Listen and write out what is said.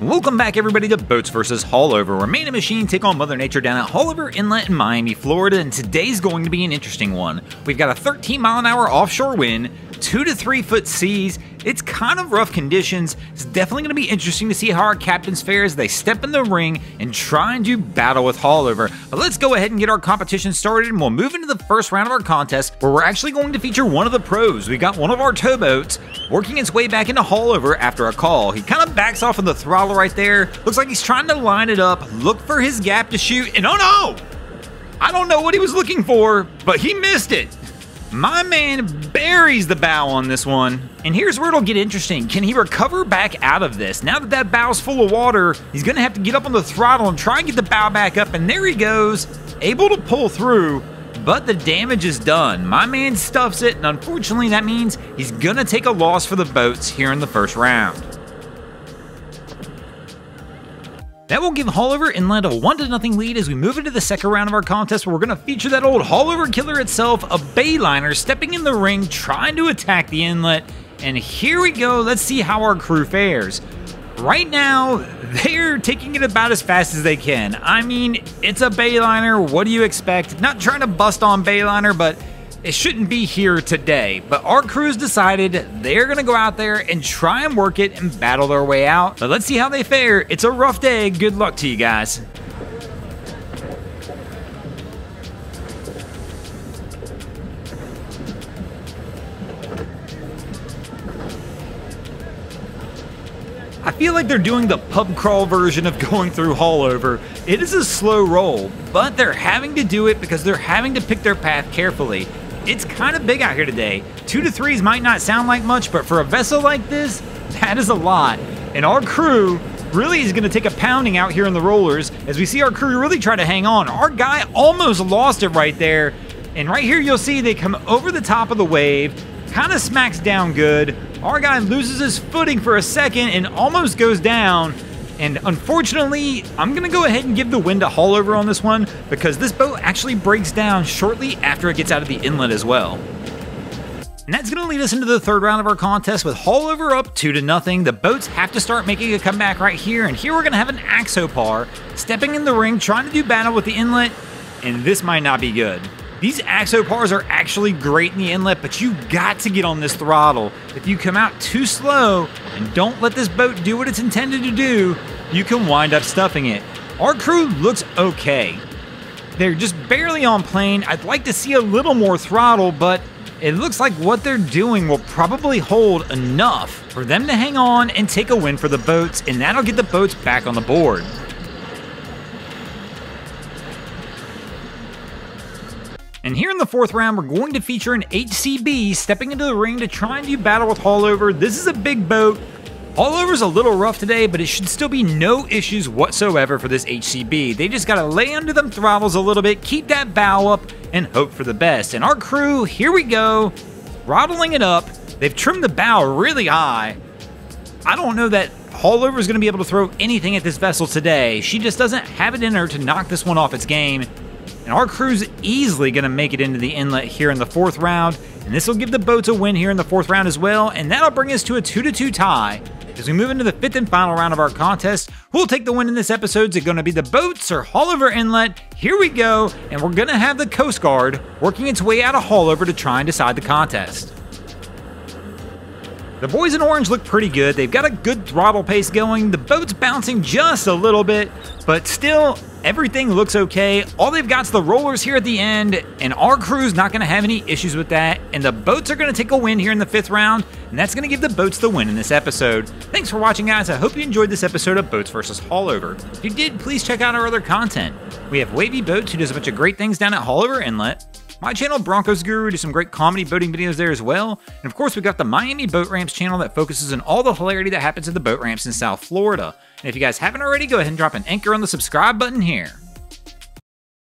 Welcome back everybody to Boats vs. Haulover, where man and machine take on Mother Nature down at Haulover Inlet in Miami, Florida, and today's going to be an interesting one. We've got a 13-mile-an-hour offshore wind, 2 to 3 foot seas. It's kind of rough conditions. It's definitely going to be interesting to see how our captains fare as they step in the ring and try and do battle with Haulover. But let's go ahead and get our competition started, and we'll move into the first round of our contest, where we're actually going to feature one of the pros. We got one of our towboats working its way back into Haulover after a call. He kind of backs off on the throttle right there. Looks like he's trying to line it up, look for his gap to shoot, and oh no! I don't know what he was looking for, but he missed it. My man buries the bow on this one. And here's where it'll get interesting. Can he recover back out of this? Now that that bow's full of water, he's going to have to get up on the throttle and try and get the bow back up. And there he goes, able to pull through, but the damage is done. My man stuffs it, and unfortunately that means he's going to take a loss for the boats here in the first round. That will give Haulover Inlet a 1-0 lead as we move into the second round of our contest, where we're going to feature that old Haulover killer itself, a bayliner stepping in the ring, trying to attack the inlet. And here we go, let's see how our crew fares. Right now, they're taking it about as fast as they can. I mean, it's a bayliner, what do you expect? Not trying to bust on bayliner, but it shouldn't be here today. But our crew's decided they're going to go out there and try and work it and battle their way out. But let's see how they fare. It's a rough day. Good luck to you guys. I feel like they're doing the pub crawl version of going through Haulover. It is a slow roll, but they're having to do it because they're having to pick their path carefully. It's kind of big out here today. 2 to 3s might not sound like much, but for a vessel like this, that is a lot. And our crew really is going to take a pounding out here in the rollers as we see our crew really try to hang on. Our guy almost lost it right there. And right here you'll see they come over the top of the wave, kind of smacks down good. Our guy loses his footing for a second and almost goes down. And unfortunately, I'm going to go ahead and give the win to Haulover on this one, because this boat actually breaks down shortly after it gets out of the inlet as well. And that's going to lead us into the third round of our contest with Haulover up 2-0. The boats have to start making a comeback right here, and here we're going to have an Axopar stepping in the ring, trying to do battle with the inlet, and this might not be good. These Axopars are actually great in the inlet, but you got to get on this throttle. If you come out too slow and don't let this boat do what it's intended to do, you can wind up stuffing it. Our crew looks okay. They're just barely on plane. I'd like to see a little more throttle, but it looks like what they're doing will probably hold enough for them to hang on and take a win for the boats, and that'll get the boats back on the board. And here in the fourth round, we're going to feature an HCB stepping into the ring to try and do battle with Haulover. This is a big boat. Haulover's a little rough today, but it should still be no issues whatsoever for this HCB. They just got to lay under them throttles a little bit, keep that bow up, and hope for the best. And our crew, here we go, throttling it up. They've trimmed the bow really high. I don't know that Haulover's going to be able to throw anything at this vessel today. She just doesn't have it in her to knock this one off its game. And our crew's easily going to make it into the inlet here in the fourth round. And this will give the boats a win here in the fourth round as well. And that'll bring us to a 2-2 tie. As we move into the fifth and final round of our contest, who'll take the win in this episode? Is it going to be the boats or Haulover Inlet? Here we go. And we're going to have the Coast Guard working its way out of Haulover to try and decide the contest. The boys in orange look pretty good. They've got a good throttle pace going. The boat's bouncing just a little bit, but still, everything looks okay. All they've got is the rollers here at the end, and our crew's not going to have any issues with that. And the boats are going to take a win here in the fifth round, and that's going to give the boats the win in this episode. Thanks for watching, guys. I hope you enjoyed this episode of Boats vs. Haulover. If you did, please check out our other content. We have Wavy Boats, who does a bunch of great things down at Haulover Inlet. My channel, Broncos Guru, does some great comedy boating videos there as well. And of course, we've got the Miami Boat Ramps channel that focuses on all the hilarity that happens at the boat ramps in South Florida. And if you guys haven't already, go ahead and drop an anchor on the subscribe button here.